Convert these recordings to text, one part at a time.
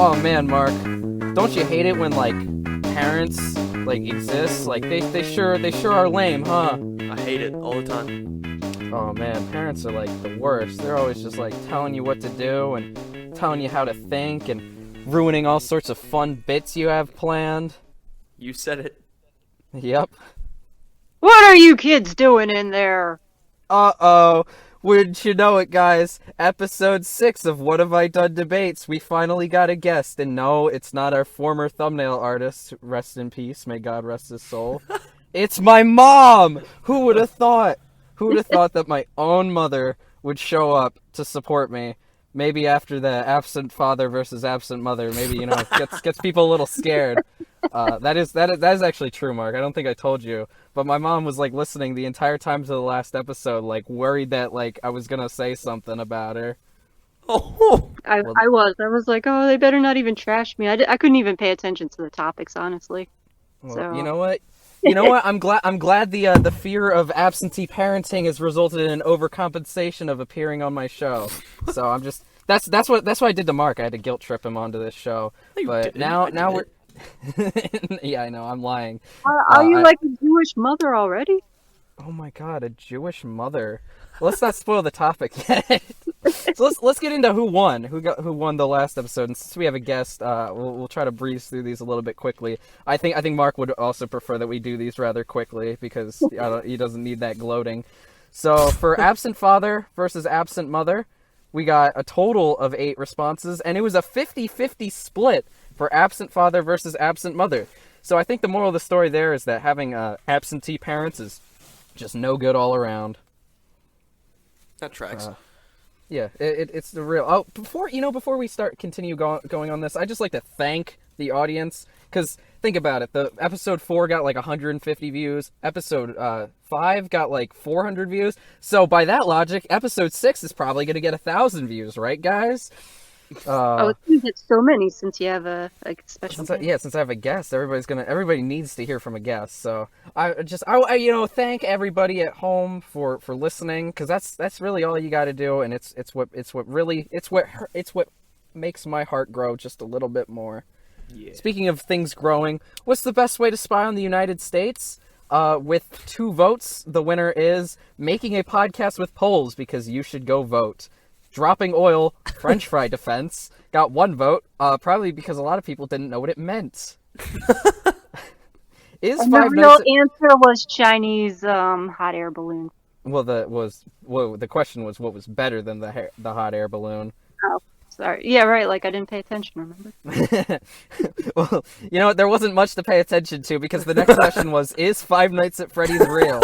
Oh man, Mark, don't you hate it when like parents like exist? Like they sure are lame, huh? I hate it all the time. Oh man, parents are like the worst. They're always just like telling you what to do and telling you how to think and ruining all sorts of fun bits you have planned. You said it. Yep. What are you kids doing in there? Uh-oh. Wouldn't you know it, guys? Episode 6 of What Have I Done Debates. We finally got a guest, and no, it's not our former thumbnail artist. Rest in peace. May God rest his soul. It's my mom! Who would have thought? Who would have thought that my own mother would show up to support me? Maybe after the absent father versus absent mother, maybe, you know, gets people a little scared. That is actually true, Mark. I don't think I told you, but my mom was like listening the entire time to the last episode, like worried that like I was gonna say something about her. Oh, I was like, oh, they better not even trash me. I couldn't even pay attention to the topics, honestly. Well, So you know what? I'm glad the fear of absentee parenting has resulted in an overcompensation of appearing on my show. So I'm just that's what I did to Mark. I had to guilt trip him onto this show. But now we're yeah, I know, I'm lying. Are you like a Jewish mother already? Oh my God, a Jewish mother. Let's not spoil the topic yet. So let's get into who won the last episode. And since we have a guest, we'll try to breeze through these a little bit quickly. I think Mark would also prefer that we do these rather quickly because he doesn't need that gloating. So for absent father versus absent mother, we got a total of 8 responses, and it was a 50-50 split for absent father versus absent mother. So I think the moral of the story there is that having absentee parents is just no good all around. that tracks. Yeah, it's the real. Oh, before we continue going on this, I just like to thank the audience, because think about it. The episode 4 got like 150 views. Episode 5 got like 400 views. So by that logic, episode 6 is probably going to get 1,000 views, right, guys? It's gonna get so many since you have a special. Since I have a guest, everybody needs to hear from a guest. So I thank everybody at home for listening, because that's really all you got to do, and it's what makes my heart grow just a little bit more. Yeah. Speaking of things growing, what's the best way to spy on the United States? With 2 votes, the winner is making a podcast with polls, because you should go vote. Dropping oil, French fry defense, got 1 vote, probably because a lot of people didn't know what it meant. The real answer was Chinese hot air balloon. Well, the question was what was better than the hot air balloon. Oh, sorry. Yeah, right. Like I didn't pay attention. Remember? Well, you know what? There wasn't much to pay attention to, because the next question was: is Five Nights at Freddy's real?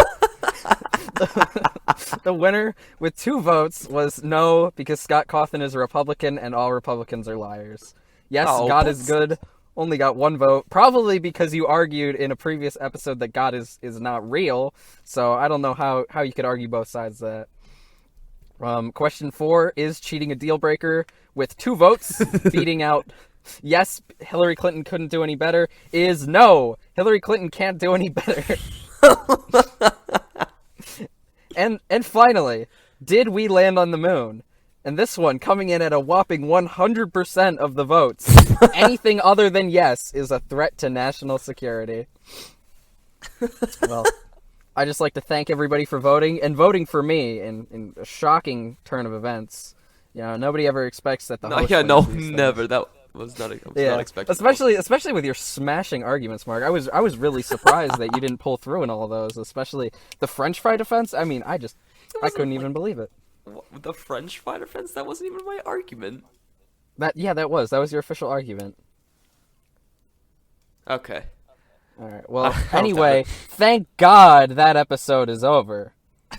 The winner with 2 votes was no, because Scott Cawthon is a Republican and all Republicans are liars. Yes, God is good. Only got 1 vote, probably because you argued in a previous episode that God is not real. So I don't know how you could argue both sides of that. Question 4, is cheating a deal breaker? With 2 votes, beating out yes, Hillary Clinton couldn't do any better, is no, Hillary Clinton can't do any better. And finally, did we land on the moon? And this one, coming in at a whopping 100% of the votes. Anything other than yes is a threat to national security. Well, I just like to thank everybody for voting, and voting for me in a shocking turn of events. You know, nobody ever expects that the host wins these Never. things. That was not expected. Especially with your smashing arguments, Mark. I was really surprised that you didn't pull through in all of those, especially the French fry defense. I mean, I couldn't even believe it. The French fry defense? That wasn't even my argument. That was your official argument. Okay. All right. Well, anyway, thank God that episode is over.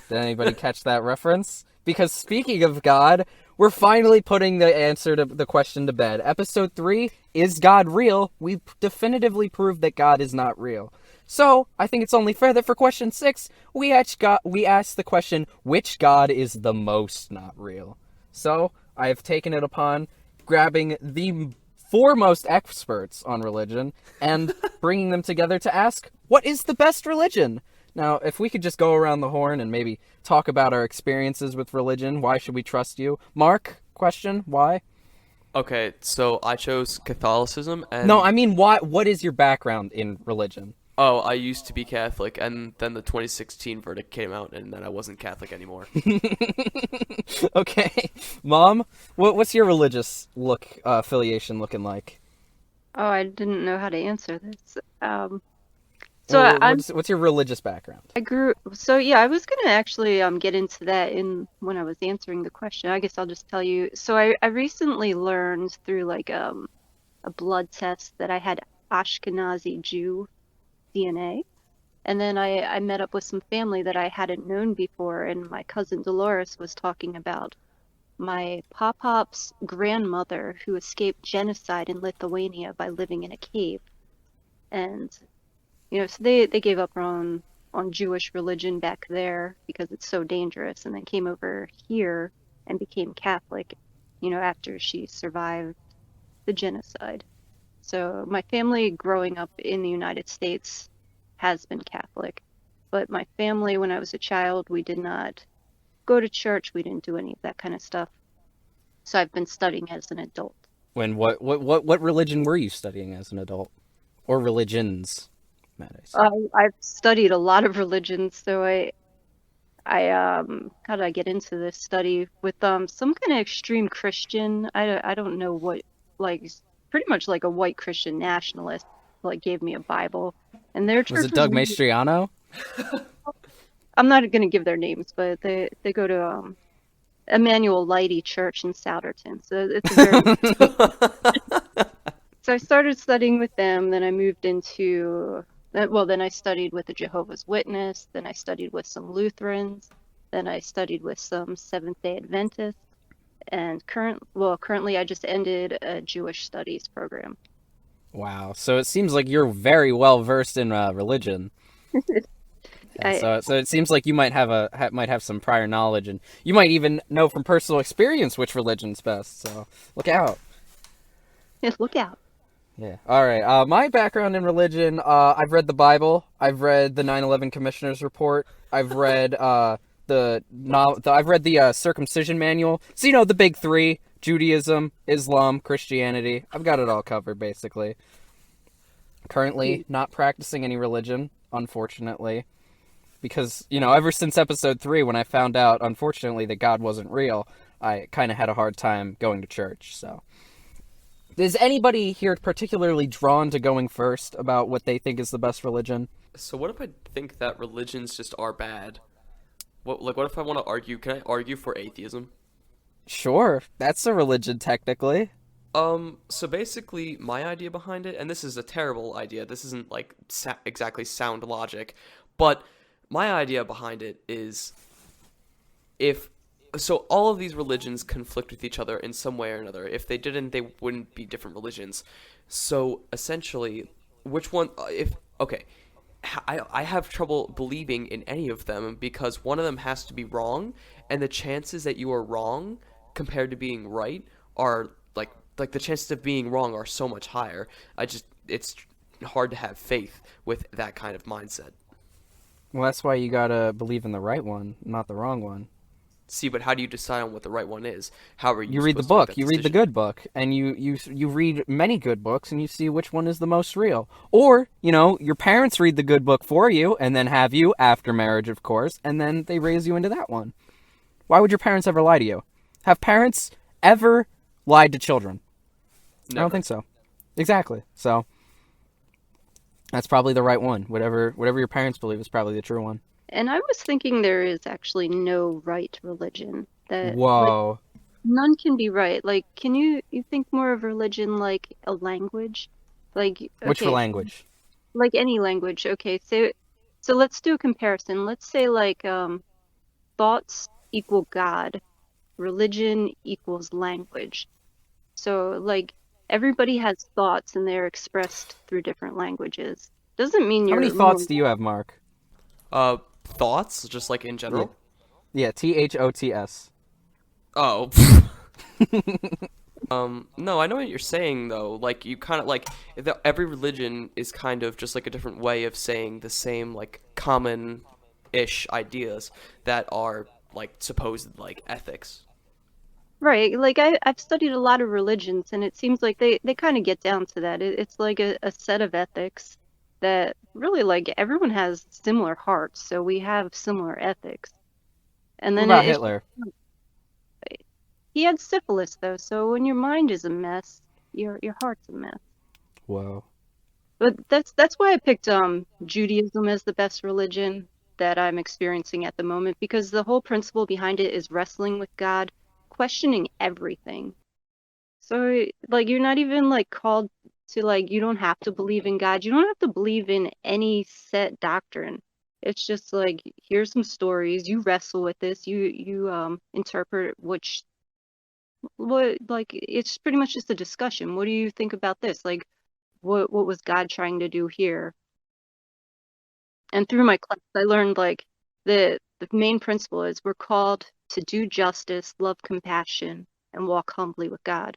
Did anybody catch that reference? Because speaking of God, we're finally putting the answer to the question to bed. Episode 3, is God real? We've definitively proved that God is not real. So, I think it's only fair that for question 6, we ask the question, which God is the most not real? So, I have taken it upon grabbing the foremost experts on religion and bringing them together to ask, what is the best religion? Now, if we could just go around the horn and maybe talk about our experiences with religion, why should we trust you? Mark, question, why? Okay, so I chose Catholicism, No, and I mean, what is your background in religion? I used to be Catholic, and then the 2016 verdict came out, and then I wasn't Catholic anymore. Okay, Mom, what's your religious affiliation looking like? Oh, I didn't know how to answer this. So Well, what's your religious background? I grew so yeah, I was gonna actually get into that in when I was answering the question. I guess I'll just tell you. So I recently learned through like a blood test that I had Ashkenazi Jew DNA. And then I met up with some family that I hadn't known before, and my cousin Dolores was talking about my pop-pop's grandmother who escaped genocide in Lithuania by living in a cave. And so they gave up on Jewish religion back there because it's so dangerous, and then came over here and became Catholic, after she survived the genocide. So my family growing up in the United States has been Catholic, but my family, when I was a child, we did not go to church. We didn't do any of that kind of stuff. So I've been studying as an adult. When what religion were you studying as an adult, or religions, might I say? I've studied a lot of religions, so I how did I get into this study with some kind of extreme Christian. I don't know what, like, pretty much like a white Christian nationalist, like, gave me a Bible, and their Was church it was Doug really, Mastriano? I'm not going to give their names, but they go to Emmanuel Lighty Church in Souderton. So it's a very so I started studying with them, then I moved into well, then I studied with the Jehovah's Witness, then I studied with some Lutherans, then I studied with some Seventh-day Adventists, and currently I just ended a Jewish studies program. Wow. So it seems like you're very well versed in religion. Yeah, I so it seems like you might have might have some prior knowledge, and you might even know from personal experience which religion's best. So look out. look out. Yeah. All right. My background in religion. I've read the Bible. I've read the 9/11 Commissioner's Report. I've read I've read the circumcision manual. So the big three: Judaism, Islam, Christianity. I've got it all covered basically. Currently, not practicing any religion, unfortunately, because ever since episode 3, when I found out, unfortunately, that God wasn't real, I kind of had a hard time going to church. So. Is anybody here particularly drawn to going first about what they think is the best religion? So what if I think that religions just are bad? What if I want to argue? Can I argue for atheism? Sure, that's a religion technically. So basically, my idea behind it, and this is a terrible idea. This isn't like exactly sound logic, but my idea behind it is if so all of these religions conflict with each other in some way or another. If they didn't, they wouldn't be different religions. So essentially, which one if okay, I have trouble believing in any of them because one of them has to be wrong, and the chances that you are wrong compared to being right are like the chances of being wrong are so much higher. It's hard to have faith with that kind of mindset. Well, that's why you gotta believe in the right one, not the wrong one. See, but how do you decide on what the right one is? How are you You read the supposed to make book, that you read the decision? good book, and you read many good books, and you see which one is the most real. Or, your parents read the good book for you, and then have you, after marriage, of course, and then they raise you into that one. Why would your parents ever lie to you? Have parents ever lied to children? I don't Never. think so. Exactly. So that's probably the right one. Whatever your parents believe is probably the true one. And I was thinking there is actually no right religion. That, like, Whoa. none can be right. Like, can you think more of religion like a language? Like, Which okay, language? like any language. Okay, so let's do a comparison. Let's say like thoughts equal God, religion equals language. So like everybody has thoughts and they're expressed through different languages. Doesn't mean How many you're more. thoughts do you have, Mark? Thoughts, just like in general. Yeah, THOTS. Oh. No, I know what you're saying though. Like you kind of like every religion is kind of just like a different way of saying the same like common-ish ideas that are like supposed like ethics. Right, like I've studied a lot of religions, and it seems like they kind of get down to that. It's like a set of ethics that really, like, everyone has similar hearts, so we have similar ethics. And What then about it's Hitler? he had syphilis though, so when your mind is a mess, your heart's a mess. Whoa. But that's why I picked Judaism as the best religion that I'm experiencing at the moment, because the whole principle behind it is wrestling with God, questioning everything. So, like, you're not even like called to, like, you don't have to believe in God. You don't have to believe in any set doctrine. It's just like, here's some stories. You wrestle with this. You interpret what, like, it's pretty much just a discussion. What do you think about this? Like, what was God trying to do here? And through my class, I learned, like, the main principle is we're called to do justice, love compassion, and walk humbly with God.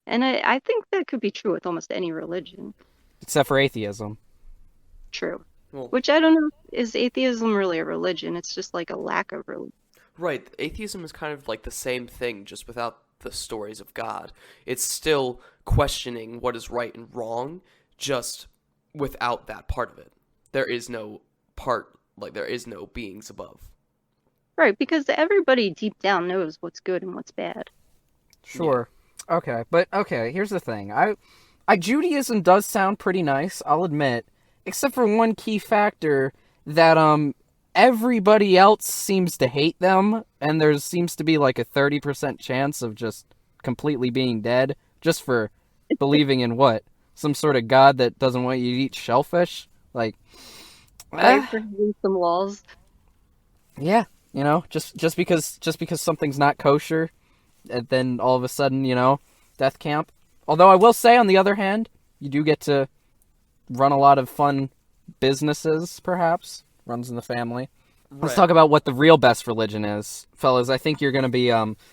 And I think that could be true with almost any religion. Except for atheism. True. Well, Which I don't know, is atheism really a religion? It's just like a lack of religion. right. Atheism is kind of like the same thing, just without the stories of God. It's still questioning what is right and wrong, just without that part of it. There is no part, like, there is no beings above. Right, because everybody deep down knows what's good and what's bad. Sure. Okay, but okay, here's the thing. Judaism does sound pretty nice, I'll admit, except for one key factor that everybody else seems to hate them, and there seems to be like a 30% chance of just completely being dead just for believing in what? Some sort of god that doesn't want you to eat shellfish? Like, Right, for having some laws. yeah, just because something's not kosher, and then all of a sudden, death camp. Although I will say, on the other hand, you do get to run a lot of fun businesses, perhaps. Runs in the family. Let's Right. talk about what the real best religion is, fellas. I think you're gonna be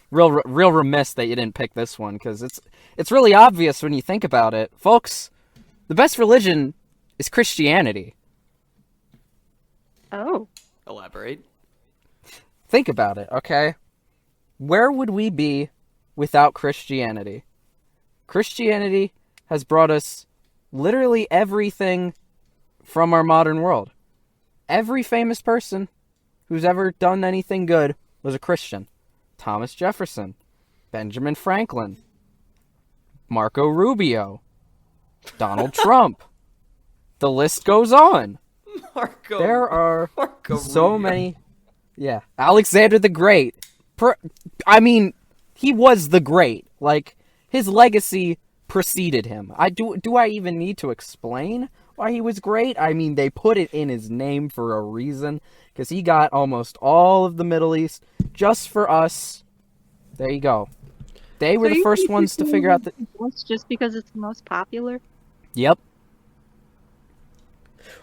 real remiss that you didn't pick this one, because it's really obvious when you think about it, folks. The best religion is Christianity. Oh, Elaborate. Think about it, okay? Where would we be without Christianity? Christianity has brought us literally everything from our modern world. Every famous person who's ever done anything good was a Christian. Thomas Jefferson, Benjamin Franklin, Marco Rubio, Donald Trump. The list goes on. There are Marco so Rubio. many. Yeah, Alexander the Great. I mean, he was the great. Like, his legacy preceded him. Do I even need to explain why he was great? I mean, they put it in his name for a reason, because he got almost all of the Middle East just for us. There you go. They were so the you first think ones to figure out that. it's just because it's the most popular? Yep.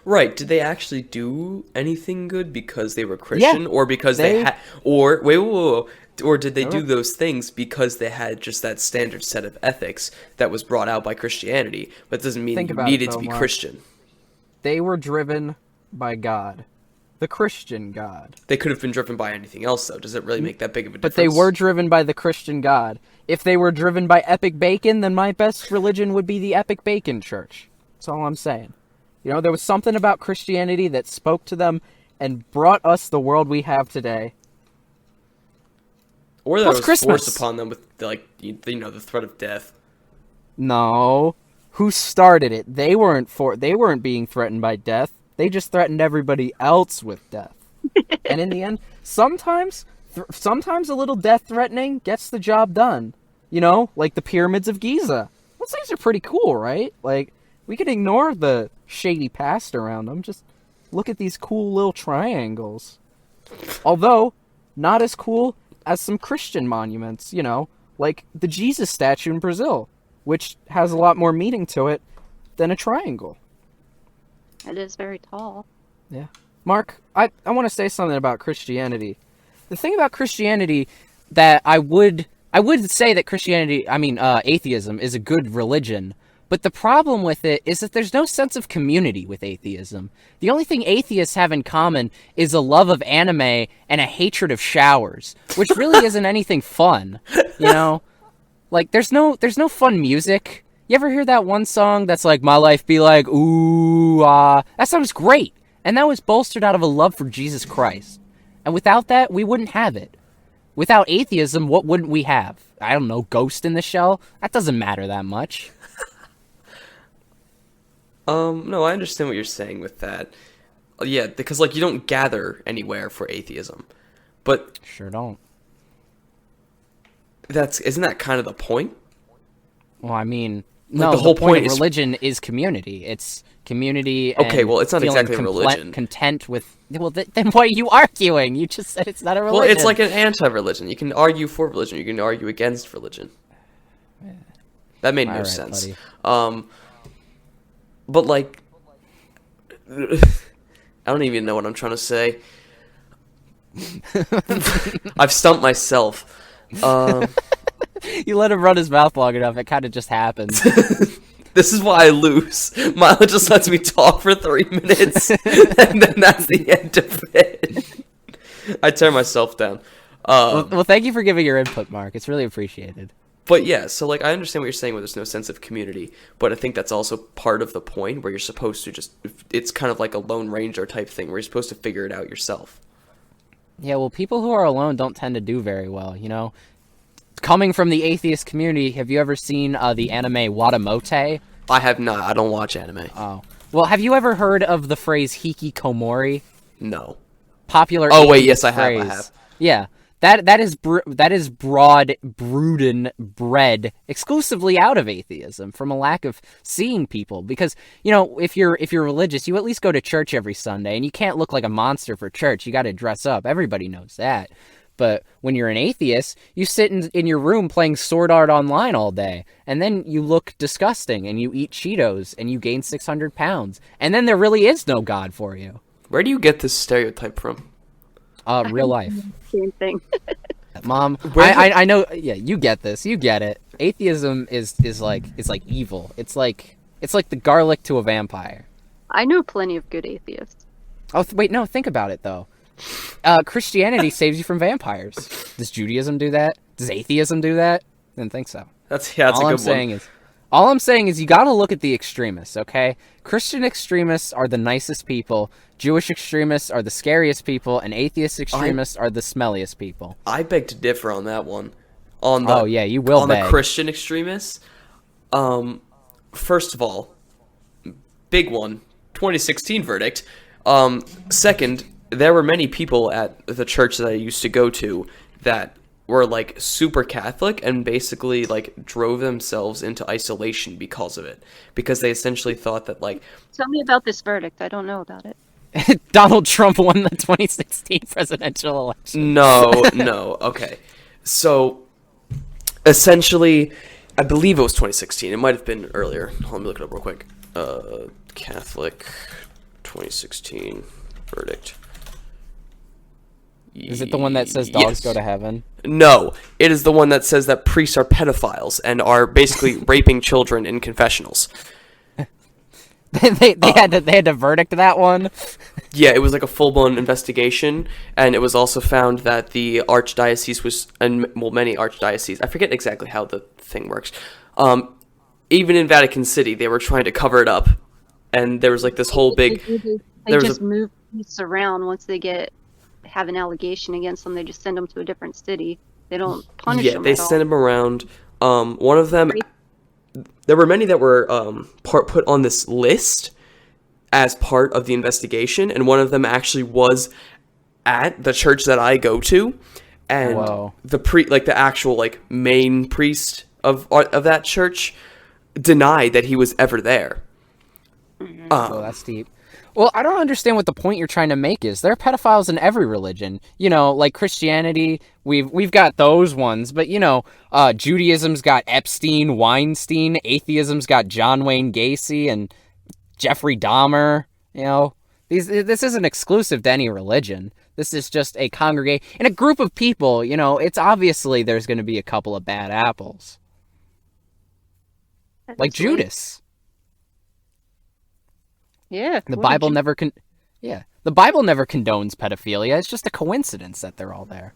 Right. Did they actually do anything good because they were Christian, or because they they- had, or wait, or did they do Okay. those things because they had just that standard set of ethics that was brought out by Christianity? But it doesn't mean Think you about it, needed to though, be Mark. Christian. They were driven by God. The Christian God. They could have been driven by anything else, though. Does it really make that big of a But difference? they were driven by the Christian God. If they were driven by epic bacon, then my best religion would be the epic bacon church. That's all I'm saying. There was something about Christianity that spoke to them and brought us the world we have today. Or that Plus was Christmas. forced upon them with, like, the threat of death. No. Who started it? They weren't being threatened by death. They just threatened everybody else with death. And in the end, sometimes a little death threatening gets the job done. Like the pyramids of Giza. Those things are pretty cool, right? Like, we can ignore the shady past around them. Just look at these cool little triangles. Although, not as cool as some Christian monuments, like the Jesus statue in Brazil, which has a lot more meaning to it than a triangle. It is very tall. Yeah. Mark, I want to say something about Christianity. The thing about Christianity that I would say that atheism is a good religion, But the problem with it is that there's no sense of community with atheism. The only thing atheists have in common is a love of anime and a hatred of showers, which really isn't anything fun, you know? Like, there's no fun music. You ever hear that one song that's like, my life be like, ooh, ah? That sounds great. And that was bolstered out of a love for Jesus Christ. And without that, we wouldn't have it. Without atheism, what wouldn't we have? I don't know, Ghost in the Shell? That doesn't matter that much. No, I understand what you're saying with that. Yeah, because, like, you don't gather anywhere for atheism. But Sure don't. isn't that kind of the point? Well, I mean, Like, no, the whole point of is- religion is community. It's community Okay, and well, it's not feeling exactly a religion. content with... Well, then why are you arguing? You just said it's not a religion. Well, it's like an anti-religion. You can argue for religion. You can argue against religion. That made no All right, sense. buddy. But, like, I don't even know what I'm trying to say. I've stumped myself. You let him run his mouth long enough, it kind of just happens. This is why I lose. Milo just lets me talk for 3 minutes, and then that's the end of it. I tear myself down. Well, thank you for giving your input, Mark. It's really appreciated. But yeah, so like I understand what you're saying where there's no sense of community, but I think that's also part of the point where you're supposed to it's kind of like a Lone Ranger type thing where you're supposed to figure it out yourself. Yeah, well, people who are alone don't tend to do very well, you know? Coming from the atheist community, have you ever seen the anime Watamote? I have not. I don't watch anime. Oh. Well, have you ever heard of the phrase hikikomori? No. Popular Oh wait, atheist yes I have. phrase. I have. Yeah. That is bred exclusively out of atheism from a lack of seeing people, because you know if you're religious, you at least go to church every Sunday, and you can't look like a monster for church. You got to dress up. Everybody knows that. But when you're an atheist, you sit in your room playing Sword Art Online all day, and then you look disgusting, and you eat Cheetos, and you gain 600 pounds, and then there really is no God for you. Where do you get this stereotype from? Real life. Same thing. Mom, Where- I know. Yeah, you get this. You get it. Atheism is like evil. It's like the garlic to a vampire. I know plenty of good atheists. Oh wait, no. Think about it though. Christianity saves you from vampires. Does Judaism do that? Does atheism do that? Didn't think so. That's all a good I'm saying all I'm saying is you got to look at the extremists. Okay, Christian extremists are the nicest people. Jewish extremists are the scariest people, and atheist extremists are the smelliest people. I beg to differ on that one. On the Oh yeah, you will. on beg. the Christian extremists. First of all, big one, 2016 verdict. Second, there were many people at the church that I used to go to that were like super Catholic and basically like drove themselves into isolation because of it, because they essentially thought that like Tell me about this verdict. I don't know about it. Donald Trump won the 2016 presidential election. no, okay. So essentially, I believe it was 2016. It might have been earlier. Let me look it up real quick. Catholic 2016 verdict. Is it the one that says dogs Yes. go to heaven? No, it is the one that says that priests are pedophiles and are basically raping children in confessionals. they had to verdict that one. Yeah, it was like a full-blown investigation, and it was also found that the archdiocese was, and well, many archdioceses, I forget exactly how the thing works. Even in Vatican City, they were trying to cover it up, and there was like this whole big. They there was just move priests around once they have an allegation against them. They just send them to a different city. They don't punish Yeah, them they at all. sent them around. One of them, there were many that were put on this list as part of the investigation, and one of them actually was at the church that I go to, and Whoa. the actual main priest of that church denied that he was ever there. Oh, that's deep. Well, I don't understand what the point you're trying to make is. There are pedophiles in every religion. You know, like Christianity, we've got those ones, but you know, Judaism's got Epstein, Weinstein, atheism's got John Wayne Gacy and Jeffrey Dahmer. You know, this isn't exclusive to any religion. This is just a congregation and a group of people. You know, it's obviously there's going to be a couple of bad apples. Like Judas. Yeah. The Bible never the Bible never condones pedophilia. It's just a coincidence that they're all there.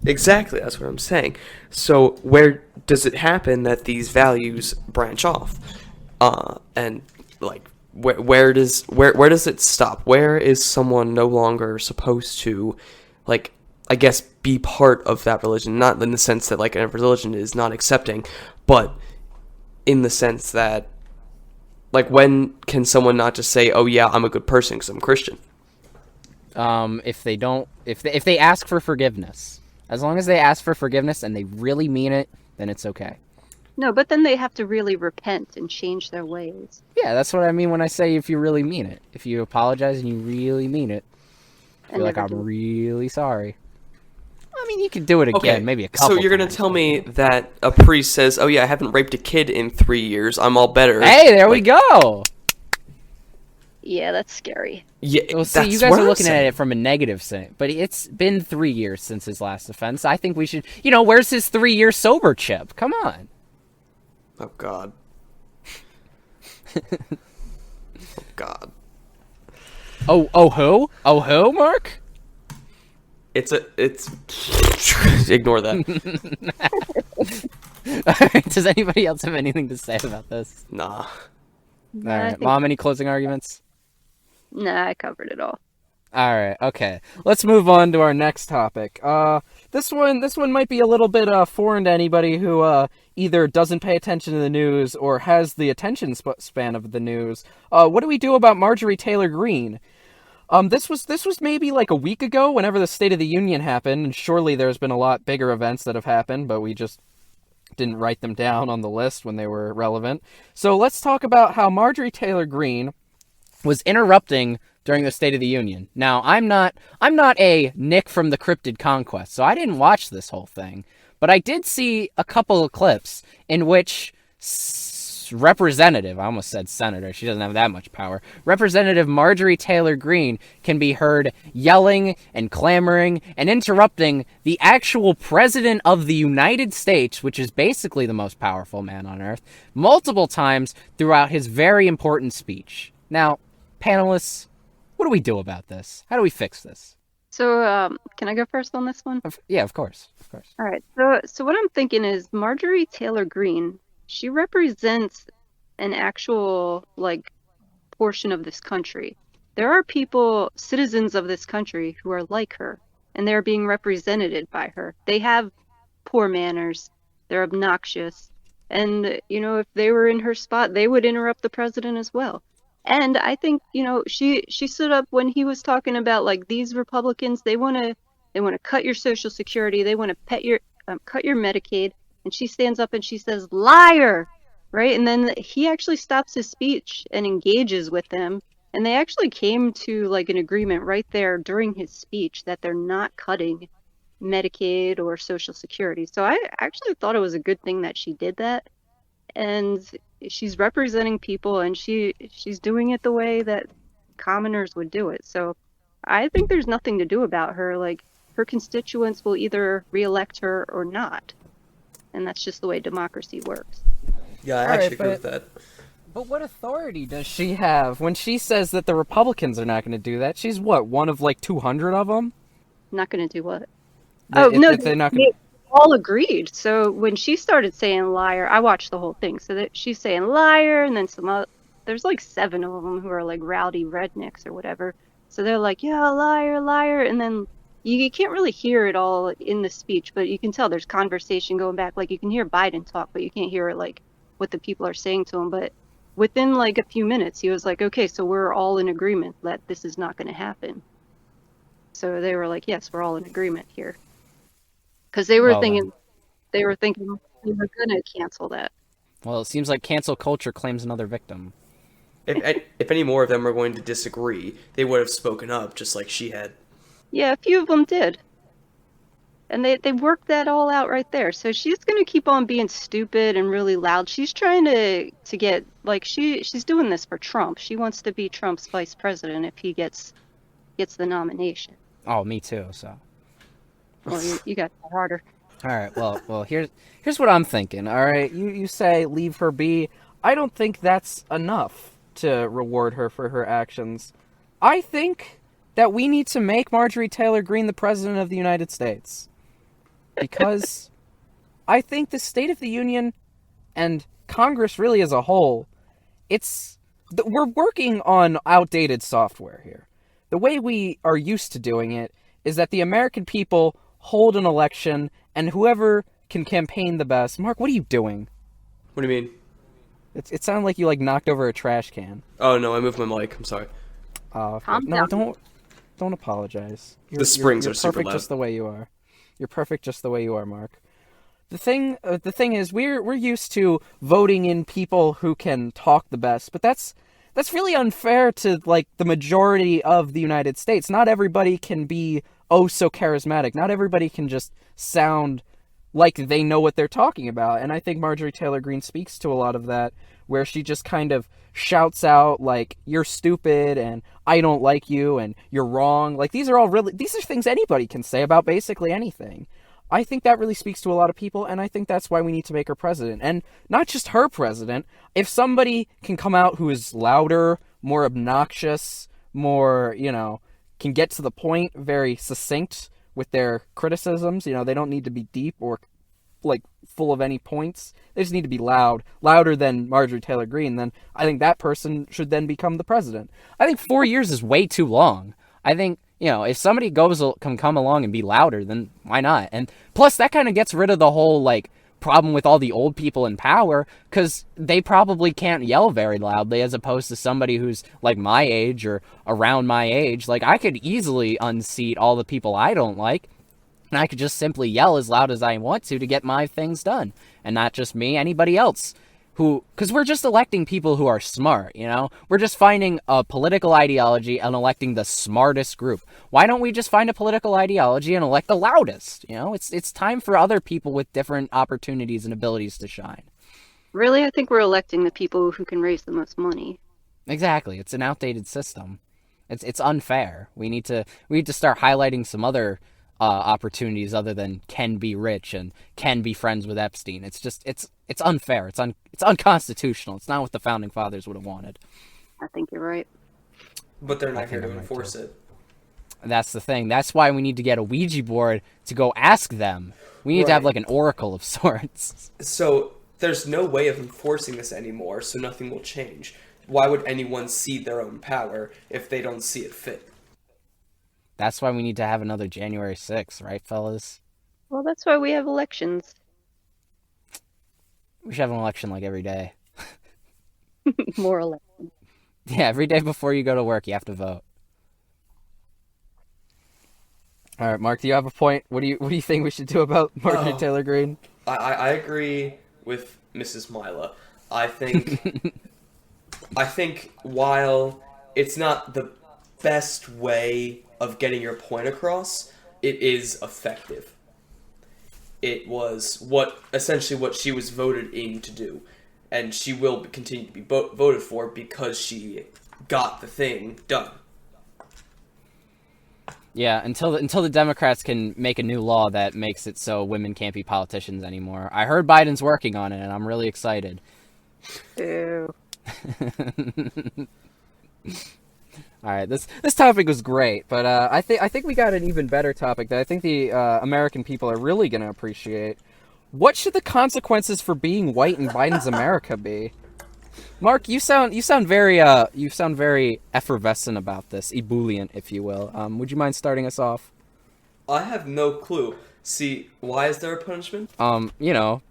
Exactly, that's what I'm saying. So where does it happen that these values branch off? And like where does it stop? Where is someone no longer supposed to, like, I guess, be part of that religion? Not in the sense that like a religion is not accepting, but in the sense that, like, when can someone not just say, "Oh yeah, I'm a good person because I'm Christian"? If they ask for forgiveness. As long as they ask for forgiveness and they really mean it, then it's okay. No, but then they have to really repent and change their ways. Yeah, that's what I mean when I say if you really mean it. If you apologize and you really mean it. Feel like I'm really sorry. I mean, you could do it again, maybe a couple So you're going to tell me that a priest says, "Oh yeah, I haven't raped a kid in 3 years. I'm all better." Hey, there we go! Yeah, that's scary. Yeah, well, see, you guys are looking at it from a negative thing, but it's been 3 years since his last offense. I think we should, where's his 3-year sober chip? Come on. Oh, God. Oh, God. Oh, who? Oh, who, Mark? It's ignore that. Does anybody else have anything to say about this? Nah. All right, Mom, any closing arguments? Nah, I covered it all. All right, okay. Let's move on to our next topic. This one might be a little bit foreign to anybody who either doesn't pay attention to the news or has the attention span of the news. What do we do about Marjorie Taylor Greene? This was maybe like a week ago, whenever the State of the Union happened, and surely there's been a lot bigger events that have happened, but we just didn't write them down on the list when they were relevant. So let's talk about how Marjorie Taylor Greene was interrupting during the State of the Union. Now, I'm not a Nick from the Cryptid Conquest, so I didn't watch this whole thing, but I did see a couple of clips in which Representative, I almost said senator, she doesn't have that much power, Representative Marjorie Taylor Greene can be heard yelling and clamoring and interrupting the actual President of the United States, which is basically the most powerful man on earth, multiple times throughout his very important speech. Now, panelists, what do we do about this? How do we fix this? So, can I go first on this one? Yeah, of course. All right. So what I'm thinking is Marjorie Taylor Greene, she represents an actual, like, portion of this country. There are people, citizens of this country, who are like her, and they're being represented by her. They have poor manners. They're obnoxious. And, if they were in her spot, they would interrupt the president as well. And I think, she stood up when he was talking about, like, these Republicans, they want to cut your Social Security, they want to cut your Medicaid, and she stands up and she says, "Liar!" Right? And then he actually stops his speech and engages with them, and they actually came to, like, an agreement right there during his speech that they're not cutting Medicaid or Social Security. So I actually thought it was a good thing that she did that. And she's representing people, and she's doing it the way that commoners would do it. So I think there's nothing to do about her. Like, her constituents will either reelect her or not. And that's just the way democracy works. Yeah, I actually agree with that. But what authority does she have when she says that the Republicans are not going to do that? She's what, one of like 200 of them? Not going to do what? They're not gonna... all agreed. So when she started saying liar, I watched the whole thing. So that she's saying liar, and then there's like 7 of them who are like rowdy rednecks or whatever. So they're like, yeah, liar, liar, and then you can't really hear it all in the speech, but you can tell there's conversation going back. Like, you can hear Biden talk, but you can't hear like what the people are saying to him. But within like a few minutes, he was like, okay, so we're all in agreement that this is not going to happen. So they were like, yes, we're all in agreement here. Because they were thinking they were going to cancel that. Well, it seems like cancel culture claims another victim. If any more of them were going to disagree, they would have spoken up, just like she had. Yeah, a few of them did. And they worked that all out right there. So she's going to keep on being stupid and really loud. She's trying to get, like, she's doing this for Trump. She wants to be Trump's vice president if he gets the nomination. Oh, me too, so. Well, you got that harder. All right. Well. Here's what I'm thinking. All right. You say leave her be. I don't think that's enough to reward her for her actions. I think that we need to make Marjorie Taylor Greene the president of the United States, because I think the State of the Union and Congress really as a whole, we're working on outdated software here. The way we are used to doing it is that the American people hold an election, and whoever can campaign the best. Mark, what are you doing? What do you mean? It sounded like you knocked over a trash can. Oh no, I moved my mic. I'm sorry. No, don't apologize. The springs you're are super perfect loud. just the way you are. You're perfect just the way you are, Mark. The thing is, we're used to voting in people who can talk the best, but that's really unfair to the majority of the United States. Not everybody can be oh so charismatic. Not everybody can just sound like they know what they're talking about. And I think Marjorie Taylor Greene speaks to a lot of that, where she just kind of shouts out you're stupid and I don't like you and you're wrong. These are things anybody can say about basically anything. I think that really speaks to a lot of people, and I think that's why we need to make her president. And not just her president. If somebody can come out who is louder, more obnoxious, more, can get to the point, very succinct with their criticisms, they don't need to be deep or full of any points. They just need to be louder than Marjorie Taylor Greene. Then I think that person should then become the president. I think 4 years is way too long. I think, if somebody can come along and be louder, then why not? And plus that kind of gets rid of the whole problem with all the old people in power, because they probably can't yell very loudly, as opposed to somebody who's my age or around my age. I could easily unseat all the people I don't like, and I could just simply yell as loud as I want to get my things done. And not just me, anybody else. Because we're just electing people who are smart, We're just finding a political ideology and electing the smartest group. Why don't we just find a political ideology and elect the loudest? It's time for other people with different opportunities and abilities to shine. Really, I think we're electing the people who can raise the most money. Exactly. It's an outdated system. It's unfair. We need to start highlighting some other opportunities other than can be rich and can be friends with Epstein. It's unfair. It's unconstitutional. It's not what the founding fathers would have wanted. I think you're right. But they're not here to enforce it. That's the thing. That's why we need to get a Ouija board to go ask them. We need to have an oracle of sorts. So there's no way of enforcing this anymore, so nothing will change. Why would anyone cede their own power if they don't see it fit? That's why we need to have another January 6th, right, fellas? Well, that's why we have elections. We should have an election every day. More elections. Yeah, every day before you go to work, you have to vote. All right, Mark, do you have a point? What do you think we should do about Marjorie Taylor Greene? I agree with Mrs. Mila. I think while it's not the best way of getting your point across, it is effective. It was essentially what she was voted in to do, and she will continue to be voted for because she got the thing done. Yeah, until the Democrats can make a new law that makes it so women can't be politicians anymore. I heard Biden's working on it, and I'm really excited. Ew. All right, this topic was great, but I think we got an even better topic that I think the American people are really going to appreciate. What should the consequences for being white in Biden's America be? Mark, you sound very effervescent about this, ebullient, if you will. Would you mind starting us off? I have no clue. See, why is there a punishment?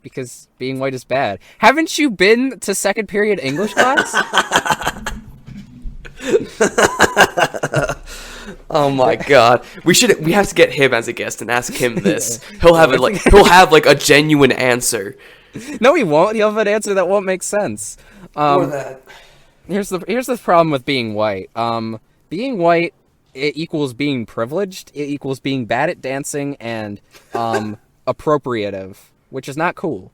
Because being white is bad. Haven't you been to second period English class? Oh my god. We have to get him as a guest and ask him this. He'll have a genuine answer. No, he won't. He'll have an answer that won't make sense. Or that. Here's the problem with being white. Being white, it equals being privileged. It equals being bad at dancing and appropriative, which is not cool.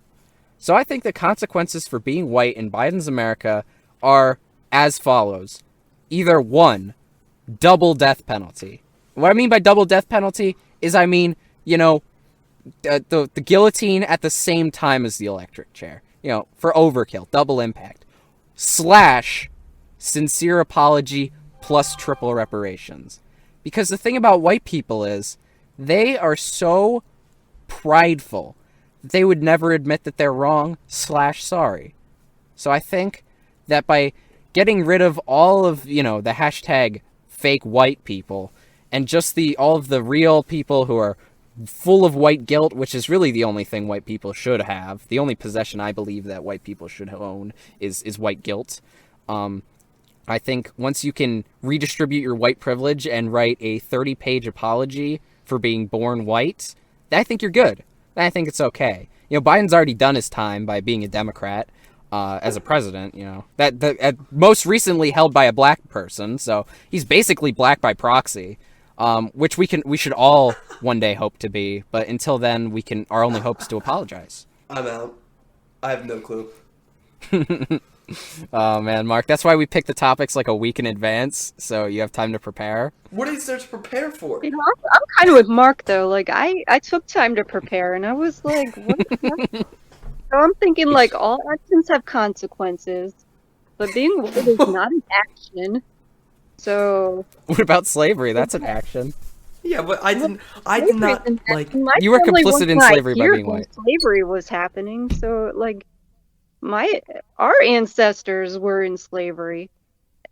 So I think the consequences for being white in Biden's America are as follows. Either 1, double death penalty. What I mean by double death penalty is the guillotine at the same time as the electric chair. For overkill, double impact. / sincere apology plus triple reparations. Because the thing about white people is they are so prideful that they would never admit that they're wrong / sorry. So I think that by getting rid of all of, the hashtag fake white people and just all of the real people who are full of white guilt, which is really the only thing white people should have. The only possession I believe that white people should own is white guilt. I think once you can redistribute your white privilege and write a 30-page apology for being born white, I think you're good. I think it's okay. Biden's already done his time by being a Democrat as a president. That most recently held by a black person, so he's basically black by proxy. Which we should all one day hope to be, but until then, our only hope is to apologize. I'm out. I have no clue. Oh man, Mark, that's why we pick the topics like a week in advance, so you have time to prepare. What is there to prepare for? I'm kind of with Mark though. Like I took time to prepare, and I was like, what the heck? So I'm thinking like all actions have consequences, but being white is not an action. So what about slavery? That's an action. Yeah, but I did not like. You were complicit in slavery by being white. Slavery was happening, so like, our ancestors were in slavery.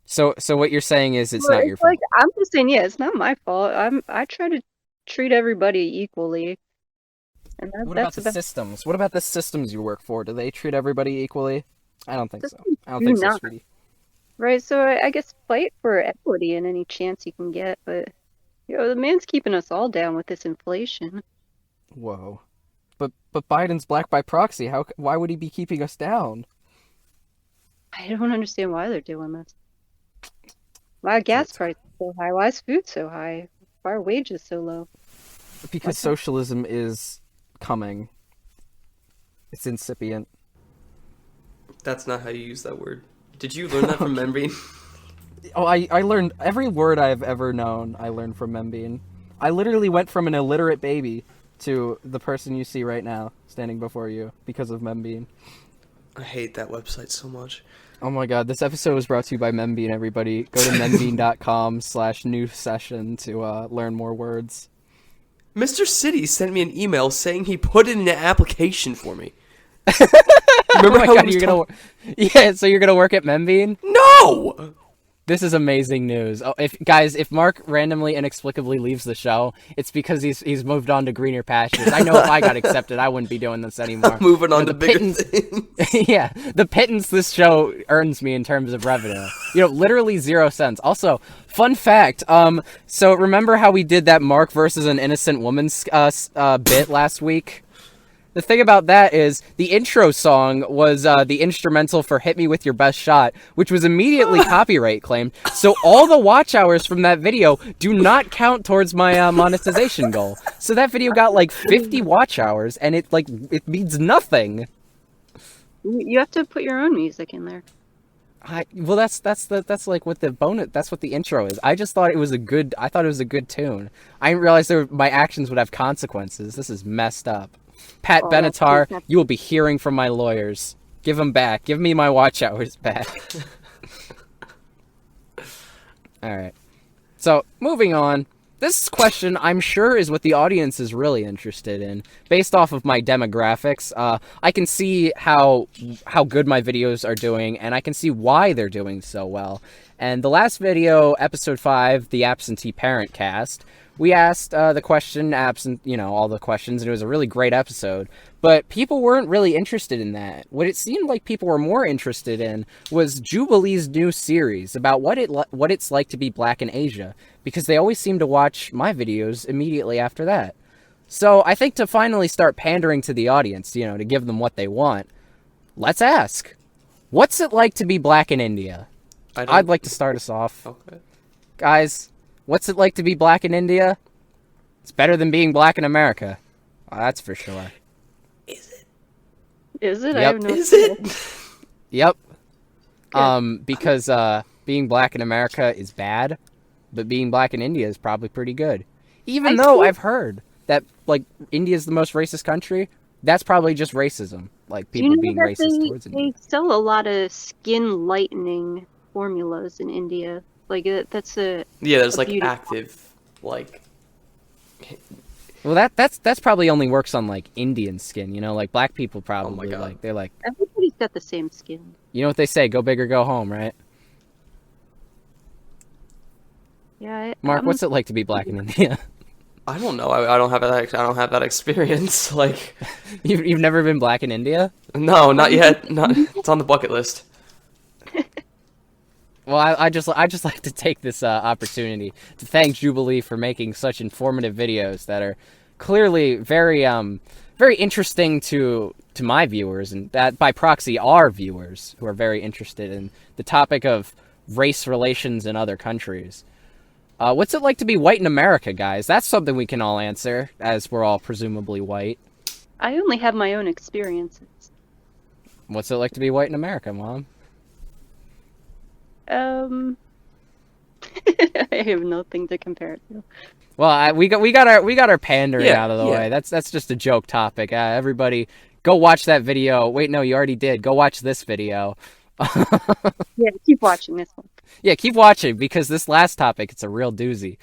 So what you're saying is it's not your fault. Like, I'm just saying, yeah, it's not my fault. I try to treat everybody equally. And what about the systems? What about the systems you work for? Do they treat everybody equally? I don't think so. I don't think so, sweetie. Right, so I guess fight for equity in any chance you can get, but the man's keeping us all down with this inflation. Whoa. But Biden's black by proxy. Why would he be keeping us down? I don't understand why they're doing this. Why are gas prices so high? Why is food so high? Why are wages so low? Because socialism is coming. It's incipient. That's not how you use that word. Did you learn that from Membean? Oh, I learned every word I've ever known. I learned from Membean. I literally went from an illiterate baby to the person you see right now standing before you because of Membean. I hate that website so much. Oh my god, this episode was brought to you by Membean, everybody. Go to membean.com/new session to learn more words. Mr. City sent me an email saying he put in an application for me. Remember how so you're gonna work at Membean? No! This is amazing news. Oh, if Mark randomly inexplicably leaves the show, it's because he's moved on to greener pastures. I know if I got accepted, I wouldn't be doing this anymore. Moving on to bigger things. Yeah, the pittance this show earns me in terms of revenue. Literally 0 cents. Also, fun fact. So remember how we did that Mark versus an innocent woman's bit last week? The thing about that is the intro song was the instrumental for Hit Me With Your Best Shot, which was immediately copyright claimed. So all the watch hours from that video do not count towards my monetization goal. So that video got like 50 watch hours, and it means nothing. You have to put your own music in there. Well, that's like what the bonus. That's what the intro is. I just thought it was a good. I thought it was a good tune. I didn't realize my actions would have consequences. This is messed up. Pat Benatar, you will be hearing from my lawyers. Give them back. Give me my watch hours back. Alright. So, moving on. This question, I'm sure, is what the audience is really interested in. Based off of my demographics, I can see how good my videos are doing, and I can see why they're doing so well. And the last video, episode 5, the absentee parent cast, we asked the question, all the questions, and it was a really great episode. But people weren't really interested in that. What it seemed like people were more interested in was Jubilee's new series about what it's like to be black in Asia, because they always seem to watch my videos immediately after that. So I think to finally start pandering to the audience, to give them what they want, let's ask, what's it like to be black in India? I'd like to start us off. Okay. Guys, what's it like to be black in India? It's better than being black in America. That's for sure. Is it? Yep. I have no Is it? Yep. Because being black in America is bad, but being black in India is probably pretty good. Even though I've heard that like India's the most racist country, that's probably just racism. Like Do you people know being that racist towards they India. sell a lot of skin lightening formulas in India? Like that's Yeah, there's a like beauty. active, like Well, that's probably only works on like Indian skin. You know, like black people probably God. like they're like, Everybody's got the same skin. you know what they say, go big or go home, right? Yeah, Mark, what's it like to be black in India? I don't know. I don't have that. I don't have that experience. Like, You've never been black in India? no, not yet. Not. It's on the bucket list. Well, I just like to take this opportunity to thank Jubilee for making such informative videos that are clearly very very interesting to my viewers, and that by proxy our viewers who are very interested in the topic of race relations in other countries. What's it like to be white in America, guys? That's something we can all answer, as we're all presumably white. I only have my own experiences. What's it like to be white in America, Mom? I have nothing to compare it to. Well, we got our pandering Yeah, out of the yeah. way. That's just a joke topic. Everybody, go watch that video. Wait, no, you already did. Go watch this video. Yeah, keep watching this one. Yeah, keep watching because this last topic, it's a real doozy.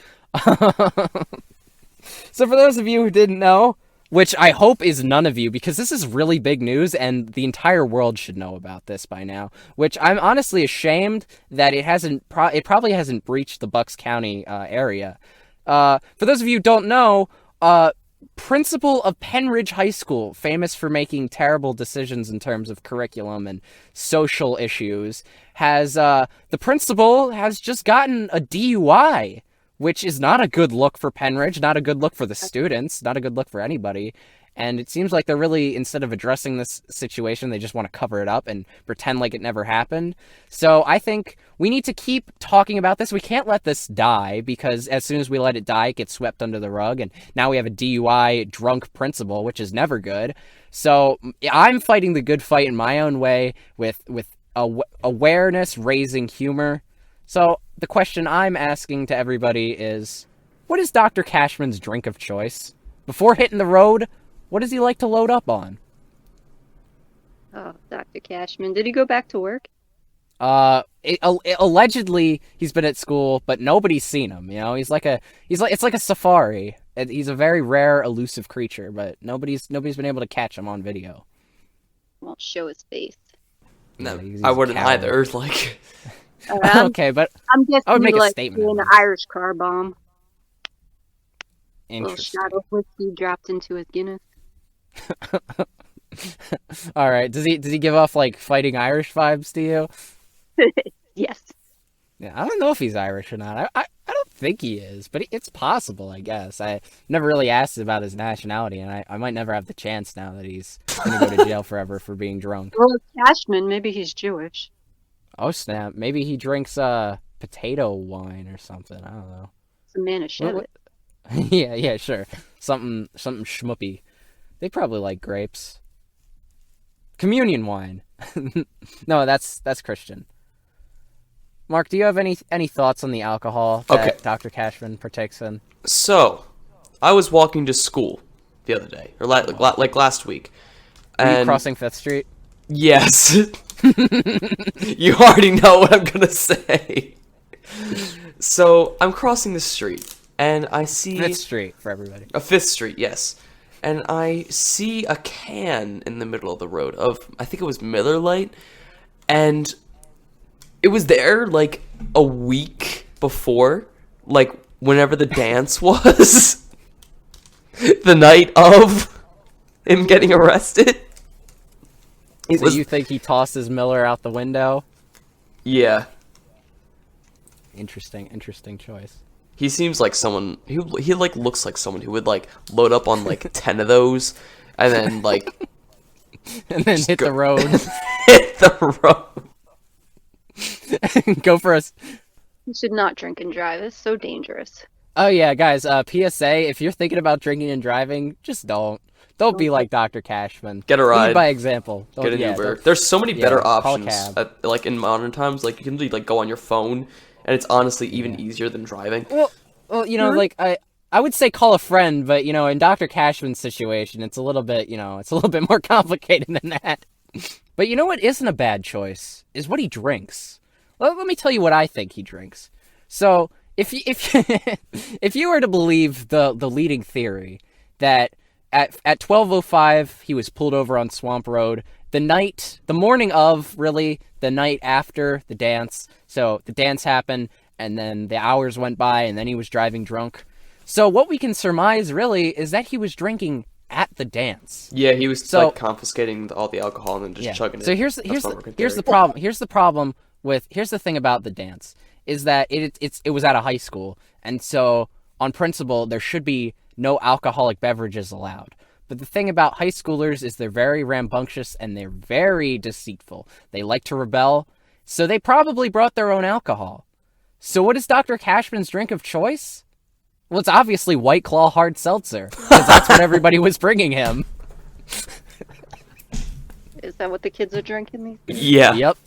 So for those of you who didn't know, which I hope is none of you, because this is really big news and the entire world should know about this by now, which I'm honestly ashamed that it probably hasn't breached the Bucks County area. For those of you who don't know, principal of Pennridge High School, famous for making terrible decisions in terms of curriculum and social issues, the principal has just gotten a DUI, which is not a good look for Pennridge, not a good look for the students, not a good look for anybody. And it seems like they're really, instead of addressing this situation, they just want to cover it up and pretend like it never happened. So I think we need to keep talking about this. We can't let this die, because as soon as we let it die, it gets swept under the rug. And now we have a DUI drunk principal, which is never good. So I'm fighting the good fight in my own way with awareness, raising humor. So the question I'm asking to everybody is, what is Dr. Cashman's drink of choice? Before hitting the road, what does he like to load up on? Oh, Dr. Cashman. Did he go back to work? Allegedly he's been at school, but nobody's seen him. You know, it's like a safari. He's a very rare, elusive creature, but nobody's been able to catch him on video. Won't show his face. No, he's I a wouldn't coward. either. Like, Okay, but I'm guessing I would make he a likes statement an on this. Irish car bomb. A little Interesting. shot of whiskey dropped into his Guinness. All right, does he give off like fighting Irish vibes to you? Yes. Yeah, I don't know if he's Irish or not. I don't think he is, but it's possible, I guess. I never really asked about his nationality, and I might never have the chance now that he's going to go to jail forever for being drunk. Well, Cashman, maybe he's Jewish. Oh, snap. Maybe he drinks potato wine or something. I don't know. It's a Manischewitz. Yeah, sure. Something schmuppy. They probably like grapes. Communion wine. No, that's Christian. Mark, do you have any thoughts on the alcohol that Okay. Dr. Cashman partakes in? so I was walking to school the other day, or like last week. Are you And crossing 5th Street? yes, you already know what I'm gonna say. So I'm crossing the street, and I see 5th Street for everybody. a 5th Street, yes. And I see a can in the middle of the road of, I think it was Miller Lite, and it was there like a week before, like whenever the dance was, the night of him getting arrested. It So was, you think he tosses Miller out the window? yeah. Interesting choice. He seems like someone, he like looks like someone who would like load up on like 10 of those and then like And then hit the road. hit the road. Go for us. You should not drink and drive. It's so dangerous. Oh yeah, guys, PSA, if you're thinking about drinking and driving, just don't. Don't be like Dr. Cashman. Get a Lead ride. by example. Get an Uber. don't- There's so many better call a options cab. like in modern times. Like you can like go on your phone, and it's honestly even easier than driving. Well, you know, like I I would say call a friend, but, in Dr. Cashman's situation, it's a little bit, it's a little bit more complicated than that. But you know what isn't a bad choice? Is what he drinks. Let me tell you what I think he drinks. So, if you were to believe the leading theory that at 12:05 he was pulled over on Swamp Road, the morning of, really, the night after the dance. So the dance happened, and then the hours went by, and then he was driving drunk. So what we can surmise, really, is that he was drinking at the dance. Yeah, he was confiscating all the alcohol and then just chugging it. So here's the problem. Here's the thing about the dance is that it was at a high school, and so on principle there should be no alcoholic beverages allowed. But the thing about high schoolers is they're very rambunctious and they're very deceitful. They like to rebel, so they probably brought their own alcohol. So what is Dr. Cashman's drink of choice? Well, it's obviously White Claw hard seltzer, because that's what everybody was bringing him. Is that what the kids are drinking? Yeah. Yep.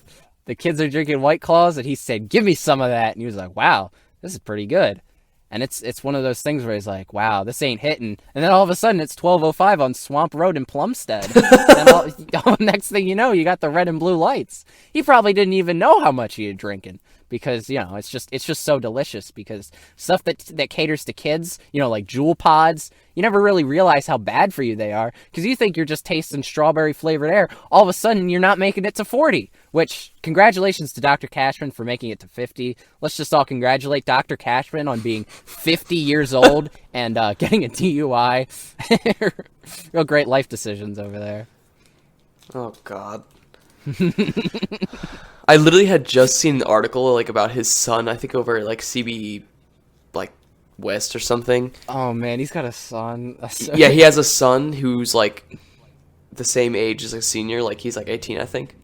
The kids are drinking White Claws, and he said, "Give me some of that." And he was like, "Wow, this is pretty good." And it's one of those things where he's like, "Wow, this ain't hitting." And then all of a sudden, it's 12:05 on Swamp Road in Plumstead. And next thing you know, you got the red and blue lights. He probably didn't even know how much he had drinking. Because, it's just so delicious, because stuff that caters to kids, like Jewel Pods, you never really realize how bad for you they are, because you think you're just tasting strawberry flavored air. All of a sudden, you're not making it to 40, which, congratulations to Dr. Cashman for making it to 50. Let's just all congratulate Dr. Cashman on being 50 years old and getting a DUI. Real great life decisions over there. Oh, God. I literally had just seen an article about his son, I think over CB West or something. Oh man, he's got a son. Yeah, he has a son who's the same age as a senior, he's 18, I think.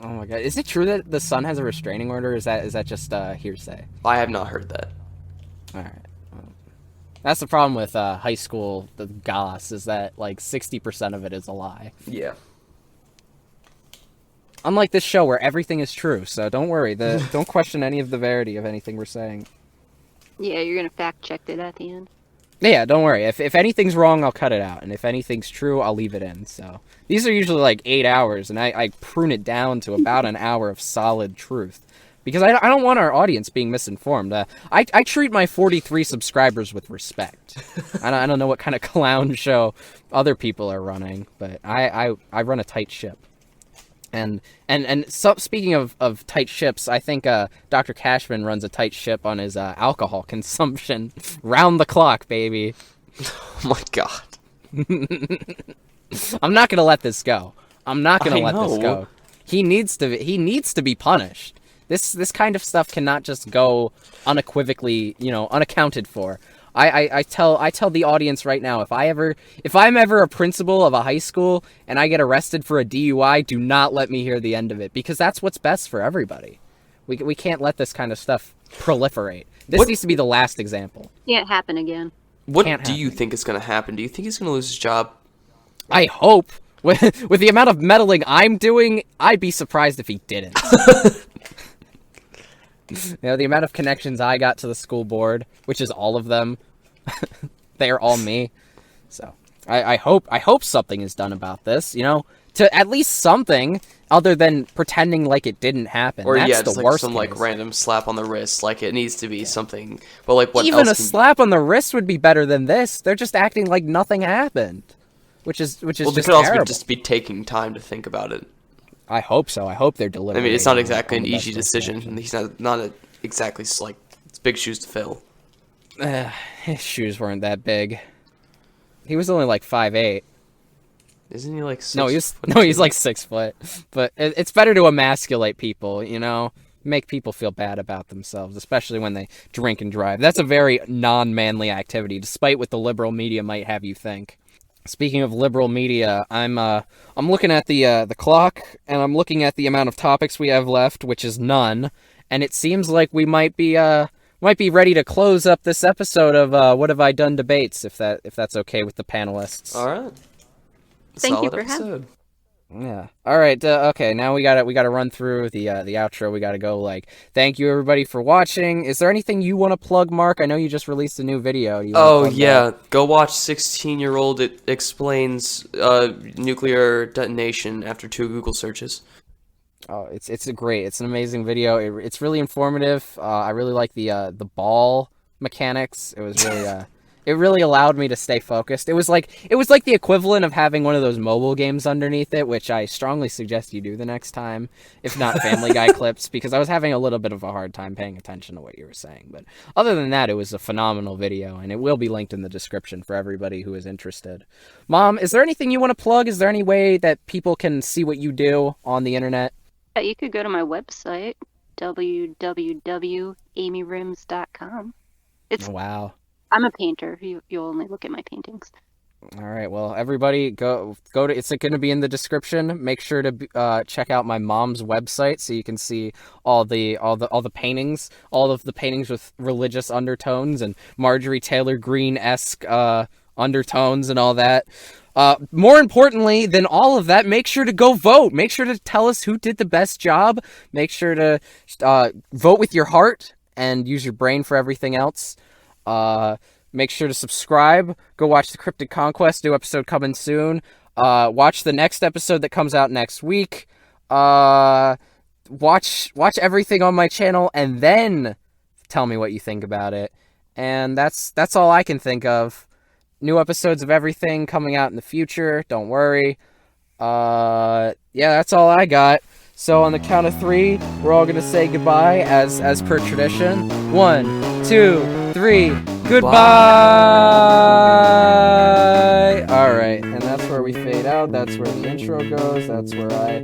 Oh my god. Is it true that the son has a restraining order, or is that just hearsay? I have not heard that. Alright. Well, that's the problem with high school the goss, is that 60% of it is a lie. Yeah. Unlike this show where everything is true, so don't worry. Don't question any of the verity of anything we're saying. Yeah, you're gonna fact check it at the end. Yeah, don't worry. If anything's wrong, I'll cut it out, and if anything's true, I'll leave it in. So these are usually 8 hours, and I prune it down to about an hour of solid truth, because I don't want our audience being misinformed. I treat my 43 subscribers with respect. I don't know what kind of clown show other people are running, but I run a tight ship. And so, speaking of tight ships, I think Dr. Cashman runs a tight ship on his alcohol consumption. Round the clock, baby. Oh my god. I'm not gonna let this go. This go. He needs to be punished. This kind of stuff cannot just go unequivocally, unaccounted for. I tell the audience right now, if I'm ever a principal of a high school and I get arrested for a DUI, do not let me hear the end of it, because that's what's best for everybody. We can't let this kind of stuff proliferate. This needs to be the last example. Can't happen again. What do you think is going to happen? Do you think he's going to lose his job? I hope. With the amount of meddling I'm doing, I'd be surprised if he didn't. The amount of connections I got to the school board, which is all of them, they are all me. So I hope something is done about this, to at least something other than pretending like it didn't happen. Or that's just the worst some case. random slap on the wrist. It needs to be something. But what even else a slap on the wrist would be better than this. They're just acting like nothing happened, which is well, just they could terrible. also just be taking time to think about it. I hope so. I hope they're delivering. I mean, it's not exactly an easy decision. He's not exactly it's big shoes to fill. His shoes weren't that big. He was only 5'8". Isn't he 6 No, foot? he's 6 foot. But it's better to emasculate people, make people feel bad about themselves, especially when they drink and drive. That's a very non-manly activity, despite what the liberal media might have you think. Speaking of liberal media, I'm looking at the clock, and I'm looking at the amount of topics we have left, which is none. And it seems like we might be ready to close up this episode of What Have I Done debates, if that's okay with the panelists. All right. Thank you for having me. Yeah. All right. Okay. Now we gotta run through the outro. We gotta go. Thank you everybody for watching. Is there anything you want to plug, Mark? I know you just released a new video. Do you want to Oh plug yeah, that? go watch 16-year-old. It explains nuclear detonation after 2 Google searches. Oh, it's an amazing video. It's really informative. I really like the ball mechanics. It was really it really allowed me to stay focused. It was like the equivalent of having one of those mobile games underneath it, which I strongly suggest you do the next time, if not Family Guy clips, because I was having a little bit of a hard time paying attention to what you were saying. But other than that, it was a phenomenal video, and it will be linked in the description for everybody who is interested. Mom, is there anything you want to plug? Is there any way that people can see what you do on the internet? Yeah, you could go to my website, www.amyrims.com. It's Wow. I'm a painter. You'll only look at my paintings. All right. Well, everybody, go to. It's going to be in the description. Make sure to check out my mom's website so you can see all the paintings, all of the paintings with religious undertones and Marjorie Taylor Greene-esque undertones and all that. More importantly than all of that, make sure to go vote. Make sure to tell us who did the best job. Make sure to vote with your heart and use your brain for everything else. Make sure to subscribe. Go watch the Cryptid Conquest, new episode coming soon. Watch the next episode that comes out next week. Watch everything on my channel and then tell me what you think about it. And that's all I can think of. New episodes of everything coming out in the future. Don't worry. Yeah, that's all I got. So on the count of 3, we're all gonna say goodbye as per tradition. 1, 2, 3. Goodbye. All right, and that's where we fade out. That's where the intro goes. That's where I